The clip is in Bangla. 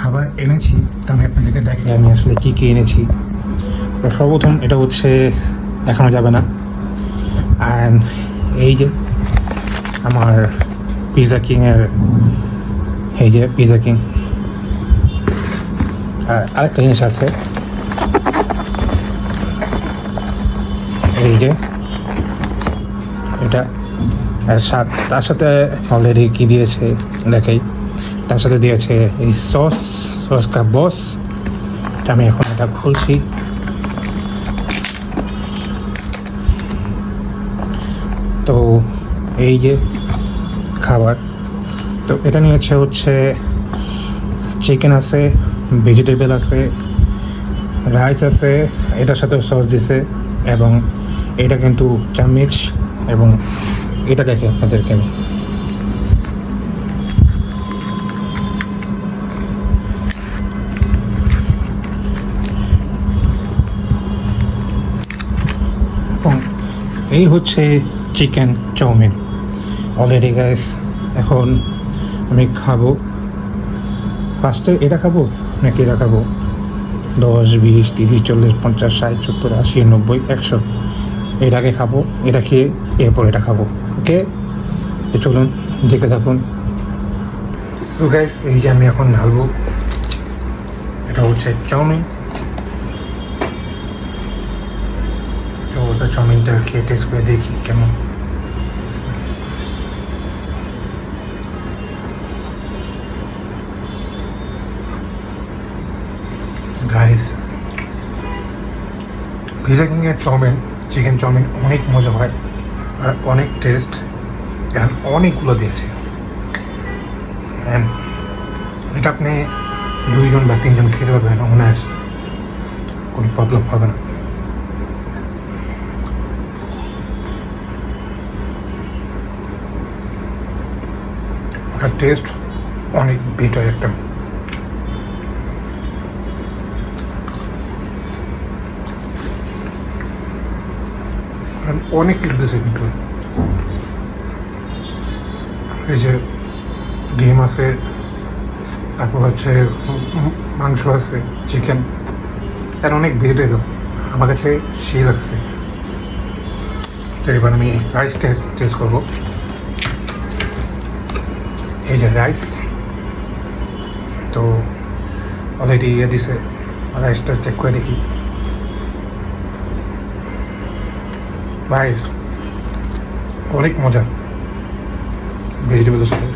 খাবার এনেছি তা আমি আপনাদেরকে দেখি আমি আসলে কী কী এনেছি। তো সর্বপ্রথম এটা হচ্ছে দেখানো যাবে না, অ্যান্ড এই যে আমার পিৎজা কিংয়ের, এই যে পিৎজা কিং। আর আরেকটা জিনিস আছে, এই যে এটা তার সাথে অলরেডি কী দিয়েছে দেখাই। তার সাথে দিয়েছে এই সস কা বস। আমি এখন এটা খুলছি। তো এই যে খাবার, তো এটা নিয়েছে হচ্ছে চিকেন আছে, ভেজিটেবল আছে, রাইস আছে, এটার সাথে সস দিছে, এবং এটা কিন্তু চামিচ, এবং এটা দেখে আপনাদেরকে আমি এই হচ্ছে চিকেন চাউমিন অলরেডি গাইস। এখন আমি খাবো, ফার্স্টে এটা খাবো নাকি এটা খাবো, 10, 20, 30, 40, 50, 60, 70, 80, 90, 100 এটাকে খাবো। এটা খেয়ে এরপর এটা খাবো। ওকে, তো চলুন দেখে থাকুন। সো গাইস, এই যে আমি এখন ঢালবো, এটা হচ্ছে চাউমিন। তো ওটা চাউমিনটা খেয়ে টেস্ট করে দেখি কেমন। গাইস, পিৎজা কিংয়ের চাউমিন, চিকেন চাউমিন অনেক মজা হয় আর অনেক টেস্ট, অ্যান্ড অনেকগুলো দিয়েছে। অ্যান্ড এটা আপনি 2 জন বা 3 জন খেতে পারবেন অনায়াস, কোনো প্রবলেম হবে না। আর টেস্ট অনেক বেটার একটা। অনেক কিছু দিয়েছে কিন্তু, এই যে ডিম আছে, তারপর হচ্ছে মাংস আছে, চিকেন, আর অনেক ভেজিটেবল। আমার কাছে সেই লাগছে। তো এবার আমি রাইস টেস্ট করবো। এই যে রাইস, তো অলরেডি ইয়ে দিছে, রাইসটা চেক করে দেখি। ভাই অনেক মজা ভেজিটেবলের সাথে।